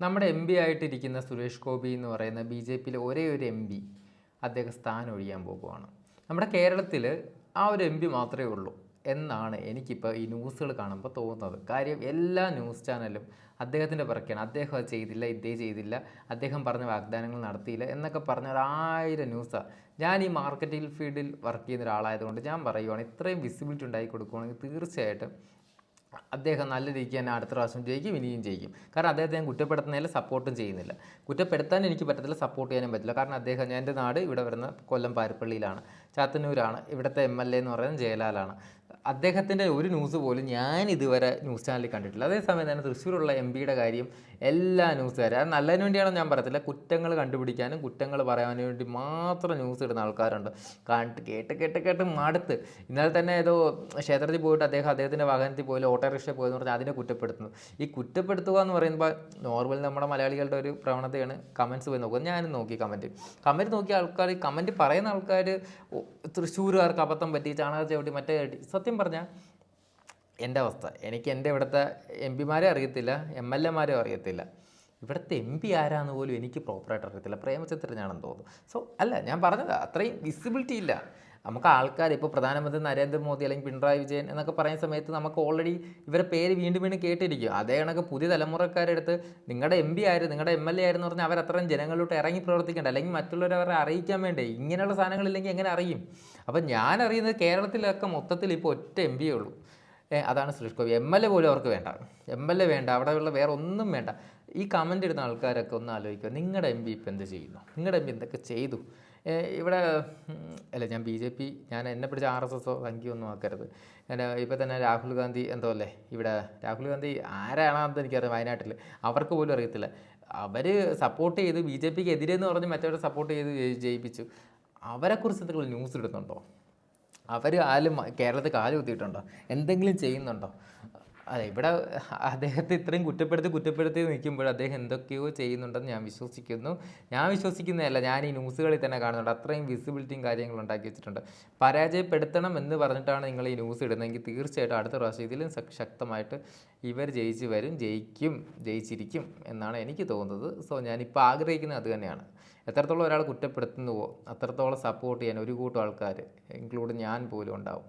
നമ്മുടെ M P ആയിട്ടിരിക്കുന്ന സുരേഷ് ഗോപി എന്ന് പറയുന്ന ബി ജെ പിയിലെ ഒരേ ഒരു എം പി അദ്ദേഹം സ്ഥാനം ഒഴിയാൻ പോകുകയാണ്. നമ്മുടെ കേരളത്തിൽ ആ ഒരു എം പി മാത്രമേ ഉള്ളൂ എന്നാണ് എനിക്കിപ്പോൾ ഈ ന്യൂസുകൾ കാണുമ്പോൾ തോന്നുന്നത്. കാര്യം എല്ലാ ന്യൂസ് ചാനലും അദ്ദേഹത്തിൻ്റെ പിറക്കെയാണ്. അദ്ദേഹം അത് ചെയ്തില്ല, ഇതേ ചെയ്തില്ല, അദ്ദേഹം പറഞ്ഞ വാഗ്ദാനങ്ങൾ നടത്തിയില്ല എന്നൊക്കെ പറഞ്ഞ 1000 ന്യൂസാണ്. ഞാൻ ഈ മാർക്കറ്റിംഗ് ഫീൽഡിൽ വർക്ക് ചെയ്യുന്ന ഒരാളായതുകൊണ്ട് ഞാൻ പറയുവാണ്, ഇത്രയും വിസിബിലിറ്റി ഉണ്ടാക്കി കൊടുക്കുകയാണെങ്കിൽ തീർച്ചയായിട്ടും അദ്ദേഹം നല്ല രീതിക്ക് തന്നെ അടുത്ത പ്രാവശ്യം ജയിക്കും, ഇനിയും ജയിക്കും. കാരണം അദ്ദേഹത്തെ ഞാൻ കുറ്റപ്പെടുത്തുന്നതിൽ സപ്പോർട്ടും ചെയ്യുന്നില്ല. കുറ്റപ്പെടുത്താൻ എനിക്ക് പറ്റത്തില്ല, സപ്പോർട്ട് ചെയ്യാനും പറ്റില്ല. കാരണം അദ്ദേഹം, എൻ്റെ നാട് ഇവിടെ വരുന്ന കൊല്ലം പാരിപ്പള്ളിയിലാണ്, ചാത്തന്നൂരാണ്. ഇവിടുത്തെ MLA എന്ന് പറയുന്നത് ജയലാലാണ്. അദ്ദേഹത്തിൻ്റെ ഒരു ന്യൂസ് പോലും ഞാൻ ഇതുവരെ ന്യൂസ് ചാനലിൽ കണ്ടിട്ടില്ല. അതേസമയം തന്നെ തൃശ്ശൂരുള്ള എം പിയുടെ കാര്യം എല്ലാ ന്യൂസുകാരും, അത് നല്ലതിന് വേണ്ടിയാണെന്ന് ഞാൻ പറയത്തില്ല, കുറ്റങ്ങൾ കണ്ടുപിടിക്കാനും കുറ്റങ്ങൾ പറയാനും വേണ്ടി മാത്രം ന്യൂസ് ഇടുന്ന ആൾക്കാരുണ്ട്. കേട്ട് കേട്ട് കേട്ട് മടുത്ത്. ഇന്നലെ തന്നെ ഏതോ ക്ഷേത്രത്തിൽ പോയിട്ട് അദ്ദേഹത്തിൻ്റെ വാഹനത്തിൽ പോയി ഓട്ടോറിക്ഷ പോയെന്ന് പറഞ്ഞാൽ അതിനെ കുറ്റപ്പെടുത്തുന്നു. ഈ കുറ്റപ്പെടുത്തുക എന്ന് പറയുമ്പോൾ നോർമൽ നമ്മുടെ മലയാളികളുടെ ഒരു പ്രവണതയാണ് കമൻറ്റ്സ് പോയി നോക്കുക. ഞാനും നോക്കി കമൻറ്റ് നോക്കിയ ആൾക്കാർ, കമൻറ്റ് പറയുന്ന ആൾക്കാർ തൃശ്ശൂരുകാർക്ക് അബദ്ധം പറ്റി, ചാണക ചവിട്ടി, മറ്റേ സത്യം പറഞ്ഞാൽ എൻ്റെ അവസ്ഥ, എനിക്ക് എൻ്റെ ഇവിടുത്തെ എം പിമാരെ അറിയത്തില്ല, MLA മാരെ അറിയത്തില്ല, ഇവിടുത്തെ എം പി ആരാന്ന് പോലും എനിക്ക് പ്രോപ്പറായിട്ട് അറിയത്തില്ല. പ്രേമചന്ദ്രനാണെന്ന് തോന്നുന്നു. സോ അല്ല, ഞാൻ പറഞ്ഞത് അത്രയും വിസിബിലിറ്റി ഇല്ല. നമുക്ക് ആൾക്കാർ ഇപ്പോൾ പ്രധാനമന്ത്രി നരേന്ദ്രമോദി അല്ലെങ്കിൽ പിണറായി വിജയൻ എന്നൊക്കെ പറയുന്ന സമയത്ത് നമുക്ക് ഓൾറെഡി ഇവരെ പേര് വീണ്ടും വീണ്ടും കേട്ടിരിക്കും. അതേ കണക്ക് പുതിയ തലമുറക്കാരെടുത്ത് നിങ്ങളുടെ എം പി ആയിരുന്നു, നിങ്ങളുടെ MLA ആയിരുന്നു പറഞ്ഞാൽ അവരത്രയും ജനങ്ങളിലോട്ട് ഇറങ്ങി പ്രവർത്തിക്കേണ്ട, അല്ലെങ്കിൽ മറ്റുള്ളവരെ അവരെ അറിയിക്കാൻ വേണ്ടേ. ഇങ്ങനെയുള്ള സാധനങ്ങളില്ലെങ്കിൽ എങ്ങനെ അറിയും? അപ്പം ഞാൻ അറിയുന്നത് കേരളത്തിലൊക്കെ മൊത്തത്തിൽ ഇപ്പോൾ ഒറ്റ എം പിയേ ഉള്ളൂ, അതാണ് സുരേഷ് ഗോപി. MLA പോലും അവർക്ക് വേണ്ട, MLA വേണ്ട, അവിടെയുള്ള വേറെ ഒന്നും വേണ്ട. ഈ കമൻ്റ് ഇടുന്ന ആൾക്കാരൊക്കെ ഒന്ന് ആലോചിക്കുക, നിങ്ങളുടെ എം പി ഇപ്പം എന്ത് ചെയ്യുന്നു, നിങ്ങളുടെ എം പി എന്തൊക്കെ ചെയ്തു? ഇവിടെ അല്ല, ഞാൻ BJP, ഞാൻ എന്നെ പിടിച്ച RSSോ സംഖ്യയൊന്നും ആക്കരുത്. ഞാൻ ഇപ്പോൾ തന്നെ രാഹുൽ ഗാന്ധി എന്തോ അല്ലേ, ഇവിടെ രാഹുൽ ഗാന്ധി ആരാണെന്ന് എനിക്കറിയാം, വയനാട്ടിൽ അവർക്ക് പോലും അറിയത്തില്ല. അവർ സപ്പോർട്ട് ചെയ്ത് BJPക്ക് എതിരെന്ന് പറഞ്ഞ് മറ്റവരെ സപ്പോർട്ട് ചെയ്ത് ജയിപ്പിച്ചു. അവരെക്കുറിച്ച് എന്തെങ്കിലും ന്യൂസ് ഇടുന്നുണ്ടോ? അവർ കേരളത്തിൽ കാല് കുത്തിയിട്ടുണ്ടോ? എന്തെങ്കിലും ചെയ്യുന്നുണ്ടോ? അതെ, ഇവിടെ അദ്ദേഹത്തെ ഇത്രയും കുറ്റപ്പെടുത്തി നിൽക്കുമ്പോൾ അദ്ദേഹം എന്തൊക്കെയോ ചെയ്യുന്നുണ്ടെന്ന് ഞാൻ വിശ്വസിക്കുന്നതല്ല, ഞാൻ ഈ ന്യൂസുകളിൽ തന്നെ കാണുന്നുണ്ട്. അത്രയും വിസിബിലിറ്റിയും കാര്യങ്ങളും ഉണ്ടാക്കി വെച്ചിട്ടുണ്ട്. പരാജയപ്പെടുത്തണം എന്ന് പറഞ്ഞിട്ടാണ് നിങ്ങൾ ഈ ന്യൂസ് ഇടുന്നതെങ്കിൽ തീർച്ചയായിട്ടും അടുത്ത പ്രാവശ്യം ഇതിലും ശക്തമായിട്ട് ഇവർ ജയിച്ചിരിക്കും എന്നാണ് എനിക്ക് തോന്നുന്നത്. സോ ഞാനിപ്പോൾ ആഗ്രഹിക്കുന്നത് അത് തന്നെയാണ്. എത്രത്തോളം ഒരാൾ കുറ്റപ്പെടുത്തുന്നുവോ അത്രത്തോളം സപ്പോർട്ട് ചെയ്യാൻ ഒരു കൂട്ടം ആൾക്കാർ, ഇൻക്ലൂഡ് ഞാൻ പോലും ഉണ്ടാവും.